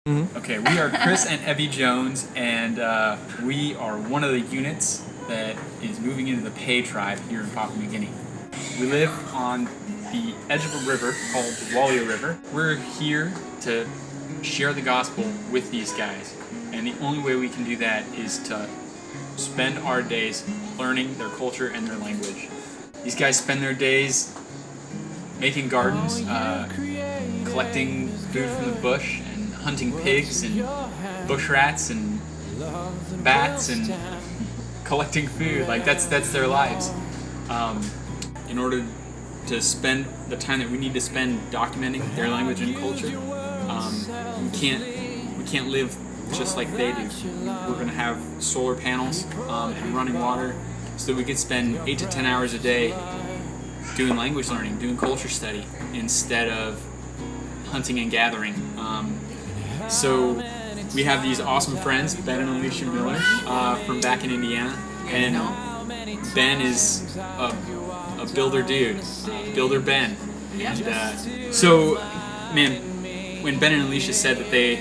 Okay, we are Chris and Evie Jones, and we are one of the units that is moving into the Pei tribe here in Papua New Guinea. We live on the edge of a river called the Walia River. We're here to share the gospel with these guys, and the only way we can do that is to spend our days learning their culture and their language. These guys spend their days making gardens, collecting food from the bush, and hunting pigs and bush rats and bats and collecting food. Like that's their lives. In order to spend the time that we need to spend documenting their language and culture, we can't live just like they do. We're going to have solar panels and running water so that we can spend 8 to 10 hours a day doing language learning, doing culture study, instead of hunting and gathering. So we have these awesome friends, Ben and Alicia Miller, from back in Indiana, and Ben is a builder dude, Builder Ben. And so, man, when Ben and Alicia said that they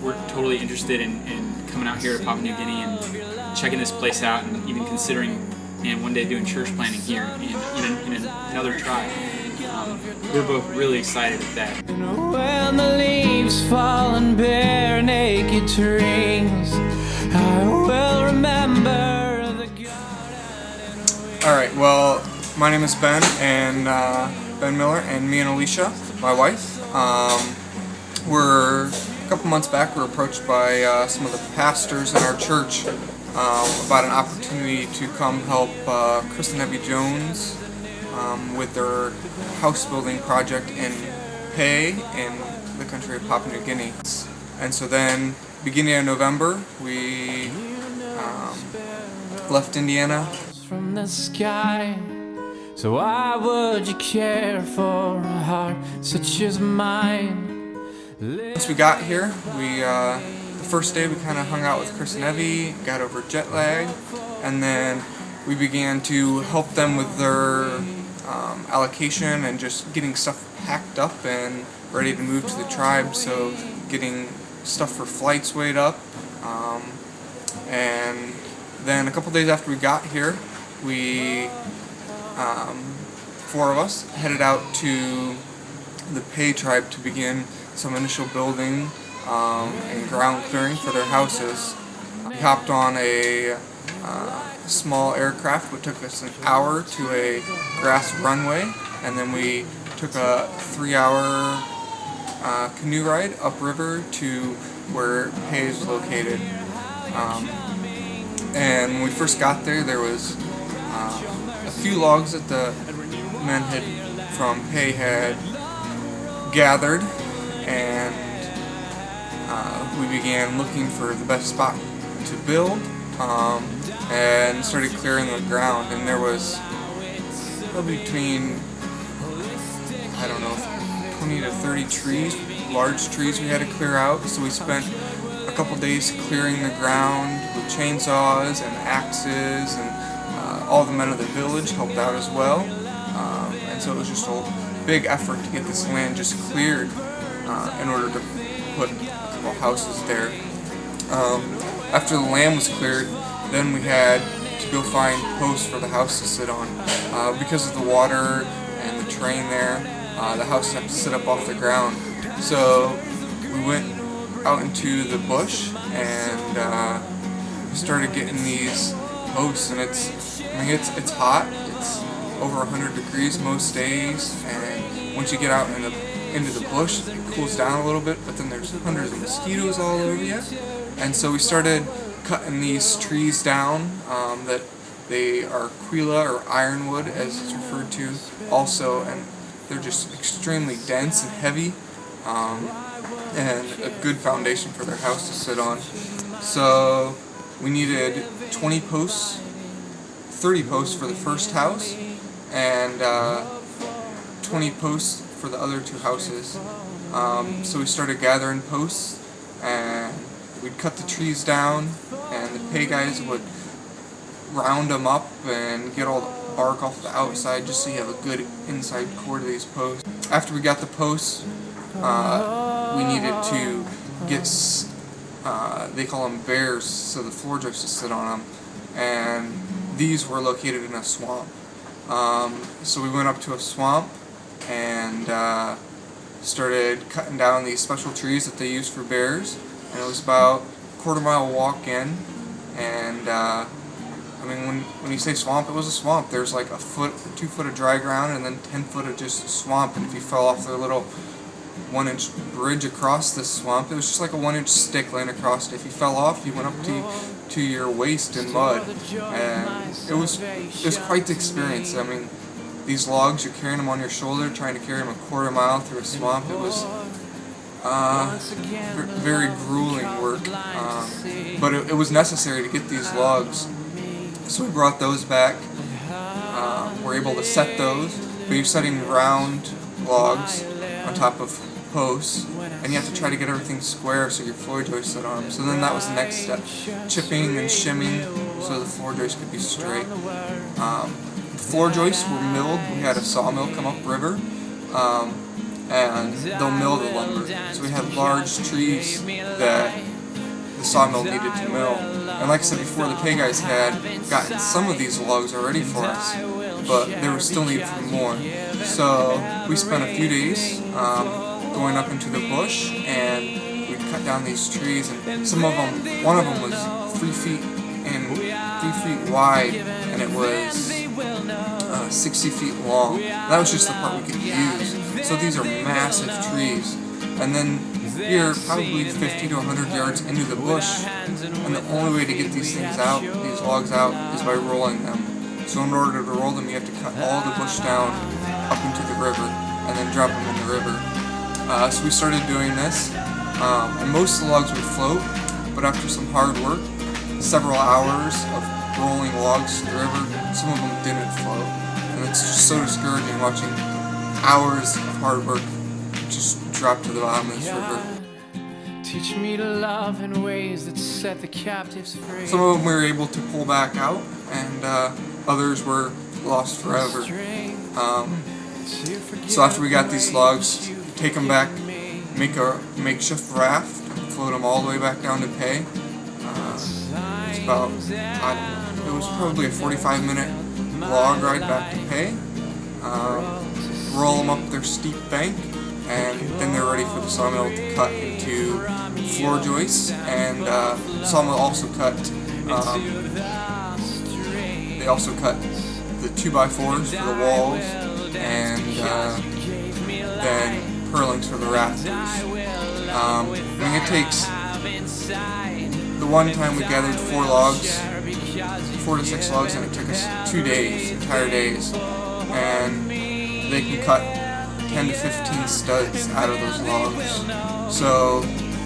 were totally interested in coming out here to Papua New Guinea and checking this place out, and even considering, man, one day doing church planting here in another tribe, we're both really excited at that. When the leaves fall and bare naked trees, I will remember the God. Alright, well, my name is Ben, and Ben Miller, and me and Alicia, my wife. We're a couple months back, we were approached by some of the pastors in our church about an opportunity to come help Chris and Evie Jones with their house building project in Pei in the country of Papua New Guinea. And so then, beginning of November, we left Indiana. From the sky, so why would you care for a heart such as mine? Once we got here, the first day we kind of hung out with Chris and Evie, got over jet lag, and then we began to help them with their allocation and just getting stuff packed up and ready to move to the tribe. So getting stuff for flights weighed up, and then a couple days after we got here, we, four of us, headed out to the Pei tribe to begin some initial building and ground clearing for their houses. We hopped on a small aircraft, which took us an hour to a grass runway, and then we took a 3-hour canoe ride upriver to where Pei is located. And when we first got there, there was a few logs that the men from Pei had gathered, and we began looking for the best spot to build, and started clearing the ground. And there was probably between, I don't know, 20 to 30 trees, large trees we had to clear out. So we spent a couple days clearing the ground with chainsaws and axes, and all the men of the village helped out as well. And so it was just a big effort to get this land just cleared in order to put a couple houses there. After the land was cleared, then we had to go find posts for the house to sit on. Because of the water and the terrain there, the house had to sit up off the ground. So we went out into the bush and started getting these posts, and it's hot. It's over 100 degrees most days, and once you get out into the bush, it cools down a little bit, but then there's hundreds of mosquitoes all over you. And so we started cutting these trees down, that they are quila or ironwood as it's referred to also, and they're just extremely dense and heavy, and a good foundation for their house to sit on. So we needed 20 posts, 30 posts for the first house, and 20 posts for the other two houses. So we started gathering posts, and we'd cut the trees down, and the Pei guys would round them up and get all the bark off the outside just so you have a good inside core to these posts. After we got the posts, we needed to gets, they call them bears, so the floor joists to sit on them, and these were located in a swamp. So we went up to a swamp and started cutting down these special trees that they use for bears, and it was about a quarter-mile walk in, and I mean, when you say swamp, it was a swamp. There's like 2 foot of dry ground and then 10 foot of just swamp, and if you fell off their little 1-inch bridge across this swamp, it was just like a 1-inch stick laying across it. If you fell off, you went up to your waist in mud, and it was quite the experience. I mean, these logs, you're carrying them on your shoulder, trying to carry them a quarter-mile through a swamp. It was very grueling work, but it was necessary to get these logs. So we brought those back. We're able to set those, but you're setting round logs on top of posts, and you have to try to get everything square so your floor joists sit on them. So then that was the next step, chipping and shimming so the floor joists could be straight. The floor joists were milled. We had a sawmill come up river, and they'll mill the lumber. So we had large trees that the sawmill needed to mill. And like I said before, the pay guys had gotten some of these logs already for us, but they were still needed for more. So we spent a few days going up into the bush, and we cut down these trees, and some of them, one of them was 3 feet and 3 feet wide, and it was 60 feet long. That was just the part we could use. So these are massive trees. And then you're probably 50 to 100 yards into the bush, and the only way to get these things out, these logs out, is by rolling them. So in order to roll them, you have to cut all the bush down up into the river, and then drop them in the river. So we started doing this, and most of the logs would float, but after some hard work, several hours of rolling logs to the river, some of them didn't float. And it's just so discouraging watching hours of hard work just drop to the bottom of this river. Teach me to love in ways that set the captives free. Some of them we were able to pull back out, and others were lost forever. So after we got these logs, take them back, make a makeshift raft, and float them all the way back down to Pay. It's about, I don't know, it was probably a 45-minute log ride back to Pay. Roll them up their steep bank, and then they're ready for the sawmill to cut into floor joists. And the sawmill also cut, they also cut the 2x4s for the walls, and then purlings for the rafters. I mean, it takes, the one time we gathered 4 to 6 logs, and it took us 2 days, entire days, and they can cut 10 to 15 studs out of those logs. So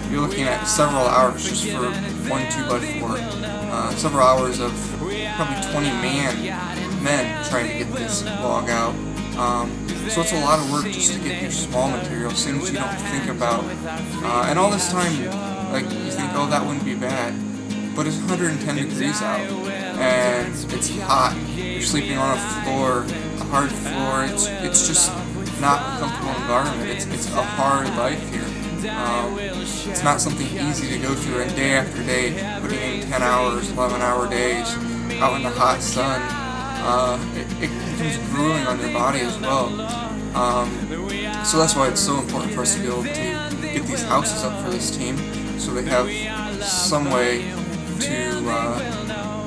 you're looking at several hours just for one 2x4. Several hours of probably 20 men trying to get this log out. So it's a lot of work just to get your small materials, things you don't think about. And all this time, like, you think, oh, that wouldn't be bad. But it's 110 degrees out, and it's hot. You're sleeping on a floor, a hard floor. It's just not a comfortable environment. It's a hard life here. It's not something easy to go through, and day after day, putting in 10 hours, 11-hour days, out in the hot sun, it becomes grueling on your body as well. So that's why it's so important for us to be able to get these houses up for this team, so they have some way to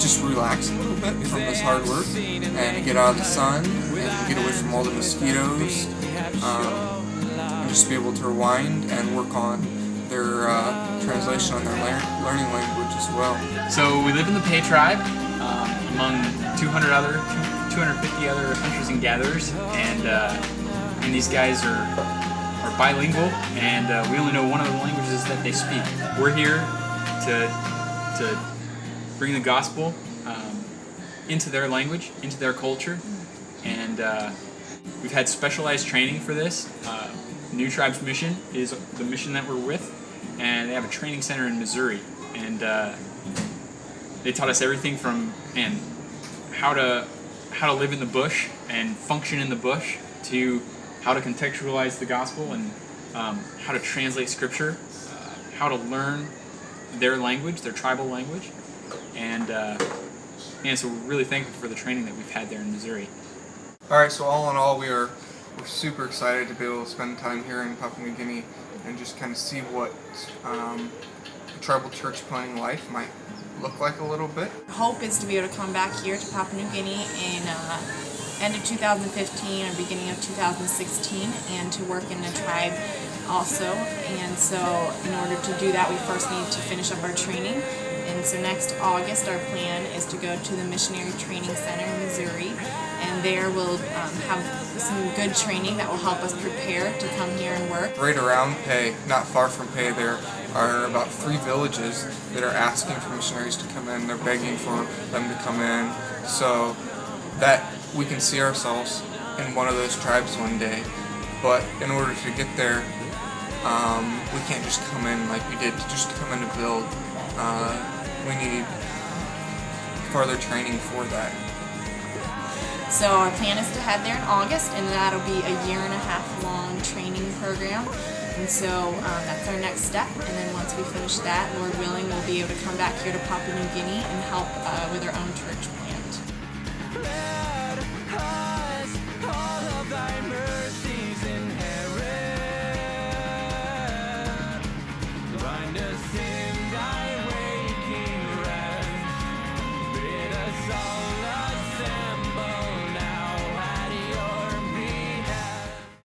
just relax a little bit from this hard work, and get out of the sun, and get away from all the mosquitoes, and just be able to rewind and work on their translation on their learning language as well. So we live in the Pay tribe, among 250 other hunters and gatherers, and these guys are bilingual, and we only know one of the languages that they speak. We're here to bring the gospel into their language, into their culture, and we've had specialized training for this. New Tribe's mission is the mission that we're with, and they have a training center in Missouri, and they taught us everything from how to live in the bush and function in the bush, to how to contextualize the gospel, and how to translate scripture, how to learn their language, their tribal language, and so we're really thankful for the training that we've had there in Missouri. Alright, so all in all, we're super excited to be able to spend time here in Papua New Guinea and just kind of see what tribal church planting life might look like a little bit. Hope is to be able to come back here to Papua New Guinea in end of 2015 or beginning of 2016 and to work in the tribe also. And so in order to do that, we first need to finish up our training. And so next August, our plan is to go to the Missionary Training Center in Missouri, and there we'll have some good training that will help us prepare to come here and work. Right around Pei, not far from Pei, there are about 3 villages that are asking for missionaries to come in. They're begging for them to come in so that we can see ourselves in one of those tribes one day. But in order to get there, we can't just come in like we did just to come in to build. We need further training for that. So our plan is to head there in August, and that'll be a 1.5-year long training program. And so that's our next step. And then once we finish that, Lord willing, we'll be able to come back here to Papua New Guinea and help with our own church plant.